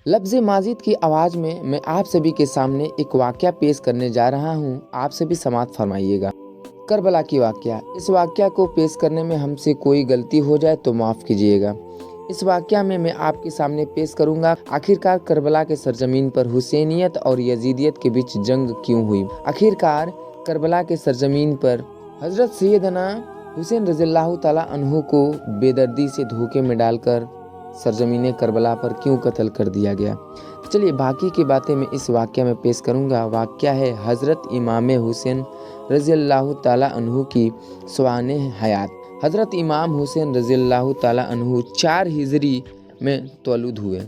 लफ्ज़ माजिद की आवाज़ में मैं आप सभी के सामने एक वाक़या पेश करने जा रहा हूँ। आप सभी समाअत फरमाइएगा। करबला की वाक़या। इस वाक़या को पेश करने में हमसे कोई गलती हो जाए तो माफ़ कीजिएगा। इस वाक़या में मैं आपके सामने पेश करूँगा आखिरकार करबला के सरजमीन पर हुसैनियत और यजीदियत के बीच जंग क्यों हुई। आखिरकार करबला के सरजमीन पर हज़रत सैयदना हुसैन रज़ियल्लाहु ताला अन्हु को बेदर्दी से धोखे में डालकर सरजमीन करबला पर क्यों कत्ल कर दिया गया। तो चलिए बाकी की बातें मैं इस वाक़या में पेश करूँगा। वाक़या है हज़रत इमाम हुसैन रज़ियल्लाहु ताला अन्हु की सवाने हयात। हज़रत इमाम हुसैन रज़ियल्लाहु ताला अन्हु 4 हिजरी में तौलूद हुए।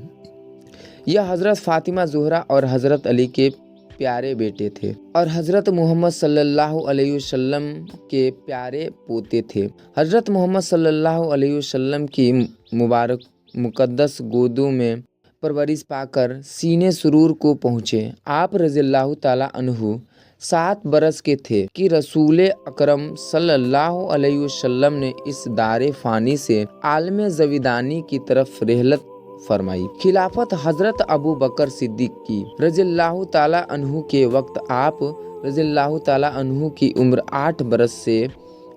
यह हज़रत फ़ातिमा ज़ुहरा और हज़रत अली के प्यारे बेटे थे और हज़रत मोहम्मद सल्लल्लाहु अलैहि वसल्लम के प्यारे पोते थे। हज़रत मोहम्मद सल्लल्लाहु अलैहि वसल्लम की मुबारक मुक़द्दस गोदों में परवरिश पाकर सीने सुरूर को पहुँचे। आप रज़ियल्लाहु ताला अन्हु 7 बरस के थे कि रसूल अकरम सल्लल्लाहु अलैहि वसल्लम ने इस दारे फ़ानी से आलम ज़विदानी की तरफ रहलत फरमाई। खिलाफत हज़रत अबू बकर सिद्दीक़ की रज़ियल्लाहु ताला अन्हु के वक्त आप रज़ियल्लाहु ताला अन्हु की उम्र 8 बरस से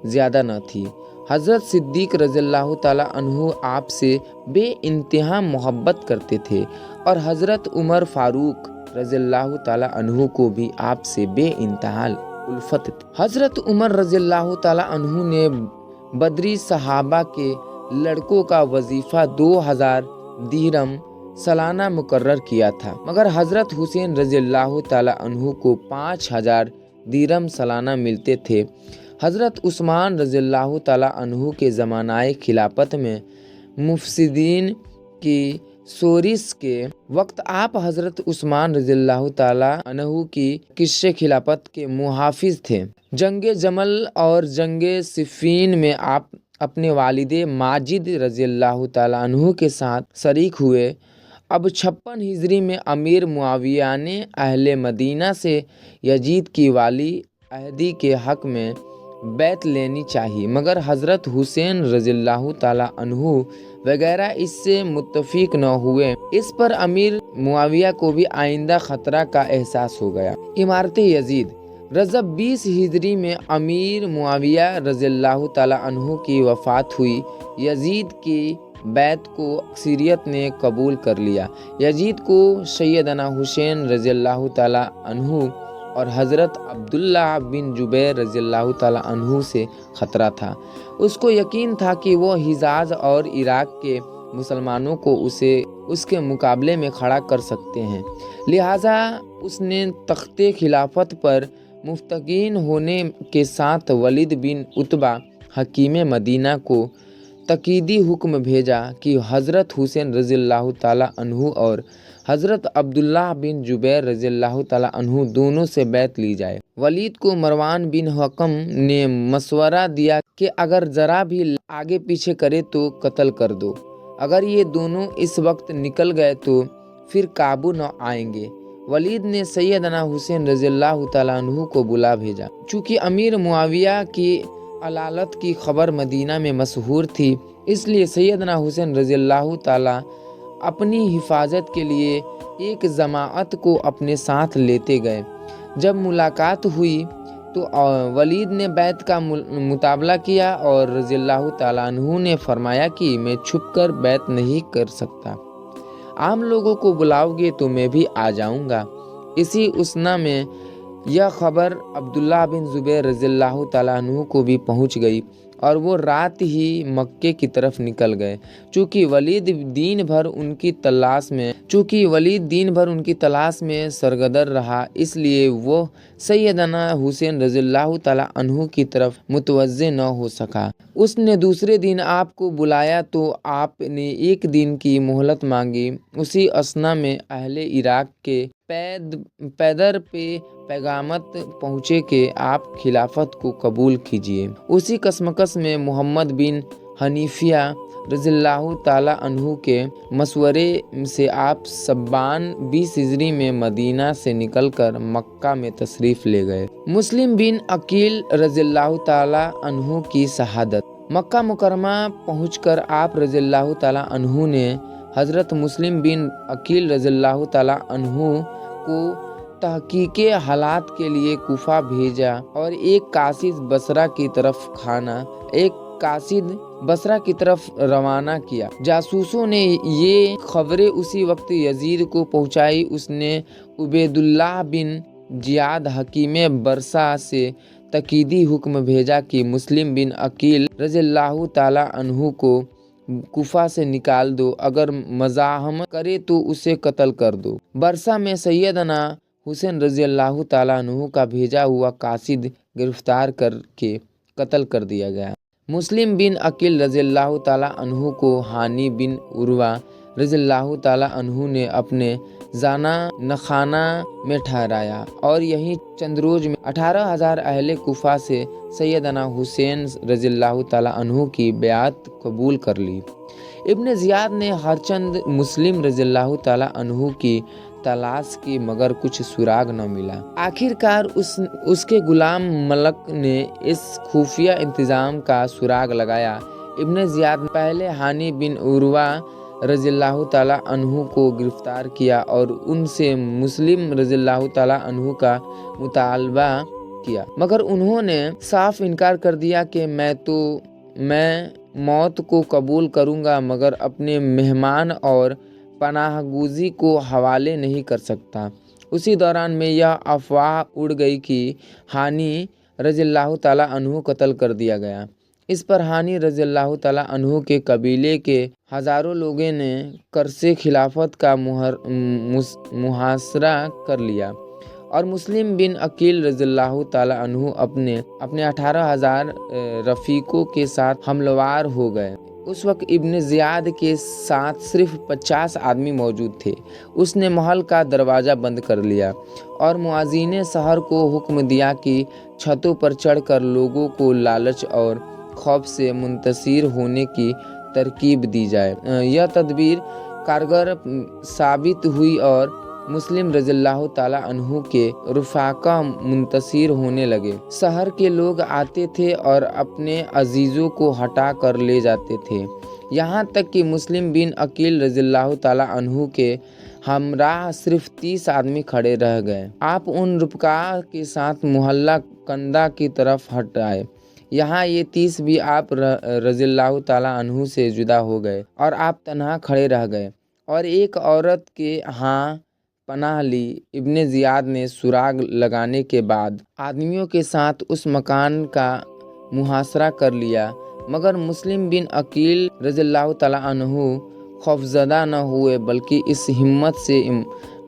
ज़्यादा न थी। हज़रत सिद्दीक़ रज़ियल्लाहु ताला अन्हु आपसे बेइंतहा मोहब्बत करते थे और हज़रत उमर फ़ारूक रज़ियल्लाहु ताला अन्हु को भी आपसे बेइंतहा उल्फत थी। हज़रत उमर रज़ियल्लाहु ताला अन्हु ने बदरी सहाबा के लड़कों का वजीफ़ा 2000 दिरहम सालाना मुकर्रर किया था, मगर हज़रत हुसैन रज़ियल्लाहु ताला अन्हु को 5000 दिरहम सालाना मिलते थे। हज़रत उस्मान रज़ियल्लाहु ताला अन्हु के ज़मानाए खिलाफत में मुफ़सिदीन की सोरिश के वक्त आप हज़रत उस्मान रज़ियल्लाहु ताला अन्हु की किस्से खिलाफत के मुहाफ़िज़ थे। जंगे जमल और जंगे सिफ़ीन में आप अपने वालिदे माजिद रज़ियल्लाहु ताला अन्हु के साथ शरीक हुए। अब 56 हिजरी में अमीर मुआविया ने अहले मदीना से यजीद की वाली अहदी के हक़ में बैत लेनी चाहिए, मगर हज़रत हुसैन रज़ियल्लाहु ताला अन्हु वगैरह इससे मुत्तफ़िक न हुए। इस पर अमीर मुआविया को भी आइंदा ख़तरा का एहसास हो गया। इमारत यजीद। रजब 20 हिजरी में अमीर मुआविया रज़ियल्लाहु ताला अन्हु की वफ़ात हुई। यजीद की बैत को अक्सरियत ने कबूल कर लिया। यजीद को सैयदना हुसैन रज़ियल्लाहु ताला अन्हु और हज़रत अब्दुल्ला बिन जुबैर रज़ियल्लाहु ताला अन्हु से ख़तरा था। उसको यकीन था कि वो हिजाज और इराक़ के मुसलमानों को उसके मुकाबले में खड़ा कर सकते हैं, लिहाजा उसने तख्ते खिलाफत पर मुफ्तकीन होने के साथ वलीद बिन उतबा हकीम मदीना को तकीदी हुक्म भेजा कि हज़रत हुसैन रज़ियल्लाहु ताला अन्हु और हज़रत अब्दुल्ला बिन जुबैर रज़ियल्लाहु ताला अन्हु दोनों से बैत ली जाए। वलीद को मरवान बिन हकम ने मशवरा दिया कि अगर ज़रा भी आगे पीछे करे तो कत्ल कर दो। अगर ये दोनों इस वक्त निकल गए तो फिर काबू न आएंगे। वलीद ने सैयदना हुसैन रज़ियल्लाहु ताला अन्हु को बुला भेजा। चूँकि अमीर मुआविया की अलालत की खबर मदीना में मशहूर थी, इसलिए सैयदना हुसैन रज़ियल्लाहु ताला अपनी हिफाजत के लिए एक जमाअत को अपने साथ लेते गए। जब मुलाकात हुई तो वलीद ने बैत का मुताबला किया और रज़ियल्लाहु ताला अन्हु ने फरमाया कि मैं छुपकर बैत नहीं कर सकता, आम लोगों को बुलाओगे तो मैं भी आ जाऊंगा। इसी उसना में यह खबर अब्दुल्ला बिन जुबैर रज़ियल्लाहु ताला अन्हु को भी पहुंच गई और वो रात ही मक्के की तरफ निकल गए। चूँकि वलीद दिन भर उनकी तलाश में सरगर्म रहा, इसलिए वो सैयदना हुसैन रज़ियल्लाहु ताला अन्हु की तरफ मुतवज्जे न हो सका। उसने दूसरे दिन आपको बुलाया तो आपने 1 दिन की मोहलत मांगी। उसी असना में अहले इराक़ के पैदर पे पैगामत पहुँचे कि आप खिलाफत को कबूल कीजिए। उसी कसमकस में मोहम्मद बिन हनीफिया रज़ियल्लाहु ताला अन्हु के मशवरे से आप शब्बान 20 हिजरी में मदीना से निकलकर मक्का में तशरीफ़ ले गए। मुस्लिम बिन अकील रज़ियल्लाहु ताला अन्हु की शहादत। मक्का मुकरमा पहुंचकर आप रज़ियल्लाहु ताला अन्हु ने हज़रत मुस्लिम बिन अकील रज़ियल्लाहु ताला अन्हु को तहकीके हालात के लिए कूफा भेजा और एक कासिद बसरा की तरफ रवाना किया। जासूसों ने ये खबरें उसी वक्त यजीद को पहुंचाई। उसने उबैदुल्लाह बिन जियाद हकीम बरसा से तकीदी हुक्म भेजा कि मुस्लिम बिन अकील रज़ियल्लाहु ताला अन्हु को कूफा से निकाल दो, अगर मज़ाहमत करे तो उसे कत्ल कर दो। बरसा में सैयदना हुसैन रज़ियल्लाहु ताला अन्हु का भेजा हुआ कासिद गिरफ्तार करके कत्ल कर दिया गया। मुस्लिम बिन अकील रज़ियल्लाहु ताला अन्हु को हानी बिन उर्वा रज़ियल्लाहु ताला अन्हु ने अपने जाना नखाना में ठहराया और यहीं चंद रोज में 18,000 अहले कुफा से सैयदना हुसैन रज़ियल्लाहु ताला अन्हु की बैअत कबूल कर ली। इब्न ज़ियाद ने हरचंद मुस्लिम रज़ियल्लाहु ताला अन्हु की तलाश की, मगर कुछ सुराग न मिला। आखिरकार उसके गुलाम मलक ने इस खुफिया इंतज़ाम का सुराग लगाया। इब्न ज़ियाद ने पहले हानी बिन उर्वा रज़ियल्लाहु ताला अन्हु को गिरफ्तार किया और उनसे मुस्लिम रज़ियल्लाहु ताला अन्हु का मुतालबा किया, मगर उन्होंने साफ इनकार कर दिया कि मैं मौत को कबूल करूंगा, मगर अपने मेहमान और पनाहगूजी को हवाले नहीं कर सकता। उसी दौरान में यह अफवाह उड़ गई कि हानी रज़ियल्लाहु ताला अन्हु कत्ल कर दिया गया। इस पर हानी रज़ियल्लाहु ताला अन्हु के कबीले के हज़ारों लोगों ने करसे खिलाफत का मुहासरा कर लिया और मुस्लिम बिन अकील रज़ियल्लाहु ताला अन्हु अपने 18,000 रफ़ीकों के साथ हमलवार हो गए। उस वक्त इब्न ज़ियाद के साथ सिर्फ 50 आदमी मौजूद थे। उसने महल का दरवाज़ा बंद कर लिया और मुआज़िन शहर को हुक्म दिया कि छतों पर चढ़कर लोगों को लालच और खौफ से मुंतशिर होने की तरकीब दी जाए। यह तदबीर कारगर साबित हुई और मुस्लिम रज़ियल्लाहु ताला अन्हु के रुफ़ाका मुंतशिर होने लगे। शहर के लोग आते थे और अपने अजीज़ों को हटा कर ले जाते थे, यहाँ तक कि मुस्लिम बिन अकील रज़ियल्लाहु ताला अन्हु के हमराह सिर्फ 30 आदमी खड़े रह गए। आप उन रुफ़का के साथ मोहल्ला कंदा की तरफ हट आए। यहाँ ये 30 भी आप रज़ियल्लाहु ताला अन्हु से जुदा हो गए और आप तन्हा खड़े रह गए और एक औरत के यहाँ पनाह ली। इब्न ज़ियाद ने सुराग लगाने के बाद आदमियों के साथ उस मकान का मुहासरा कर लिया, मगर मुस्लिम बिन अकील रज़ियल्लाहु ताला अन्हु खौफज़दा न हुए, बल्कि इस हिम्मत से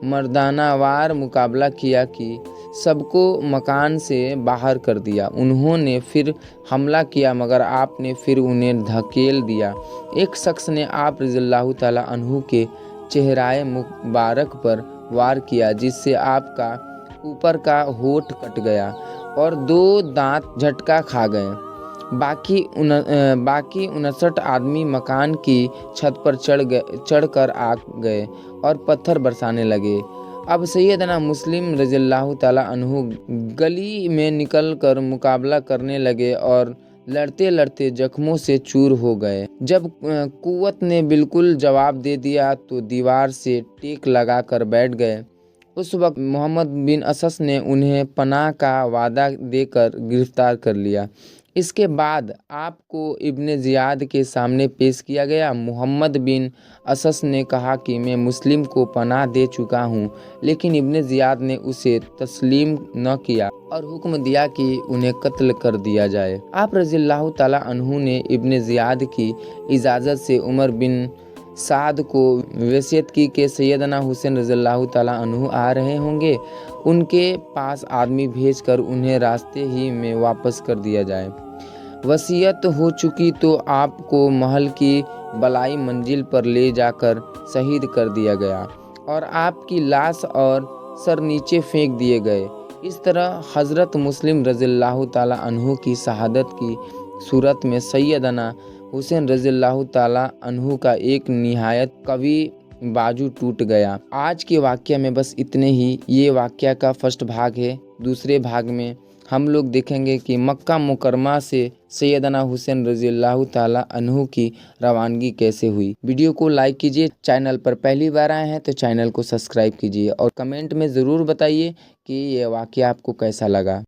मर्दानावार मुकाबला किया कि सबको मकान से बाहर कर दिया। उन्होंने फिर हमला किया, मगर आपने फिर उन्हें धकेल दिया। एक शख्स ने आप रज़ियल्लाहु ताला अन्हु के चेहराए मुबारक पर वार किया, जिससे आपका ऊपर का होठ कट गया और 2 दांत झटका खा गए। बाकी 59 आदमी मकान की छत पर चढ़कर आ गए और पत्थर बरसाने लगे। अब सैयदना मुस्लिम रज़ियल्लाहु ताला अन्हु गली में निकलकर मुकाबला करने लगे और लड़ते लड़ते जख्मों से चूर हो गए। जब कुव्वत ने बिल्कुल जवाब दे दिया तो दीवार से टेक लगाकर बैठ गए। उस वक्त मोहम्मद बिन असस ने उन्हें पनाह का वादा देकर गिरफ्तार कर लिया। इसके बाद आपको इब्न ज़ियाद के सामने पेश किया गया। मोहम्मद बिन असस ने कहा कि मैं मुस्लिम को पनाह दे चुका हूँ, लेकिन इब्न ज़ियाद ने उसे तस्लीम न किया और हुक्म दिया कि उन्हें कत्ल कर दिया जाए। आप रज़ियल्लाहु ताला अन्हु ने इब्न ज़ियाद की इजाज़त से उमर बिन साद को वसीयत की कि सैयदना हुसैन रज़ियल्लाहु ताला अन्हु आ रहे होंगे, उनके पास आदमी भेजकर उन्हें रास्ते ही में वापस कर दिया जाए। वसीयत हो चुकी तो आपको महल की बलाई मंजिल पर ले जाकर शहीद कर दिया गया और आपकी लाश और सर नीचे फेंक दिए गए। इस तरह हज़रत मुस्लिम रज़ियल्लाहु ताला अन्हु की शहादत की सूरत में सैयदना हुसैन रज़ियल्लाहु ताला अन्हु का एक निहायत कवी बाजू टूट गया। आज के वाक़या में बस इतने ही। ये वाक़या का फर्स्ट भाग है। दूसरे भाग में हम लोग देखेंगे कि मक्का मुकरमा से सैयदना हुसैन रज़ी अल्लाह ताला अन्हु की रवानगी कैसे हुई। वीडियो को लाइक कीजिए, चैनल पर पहली बार आए हैं तो चैनल को सब्सक्राइब कीजिए और कमेंट में ज़रूर बताइए कि ये वाक़या आपको कैसा लगा।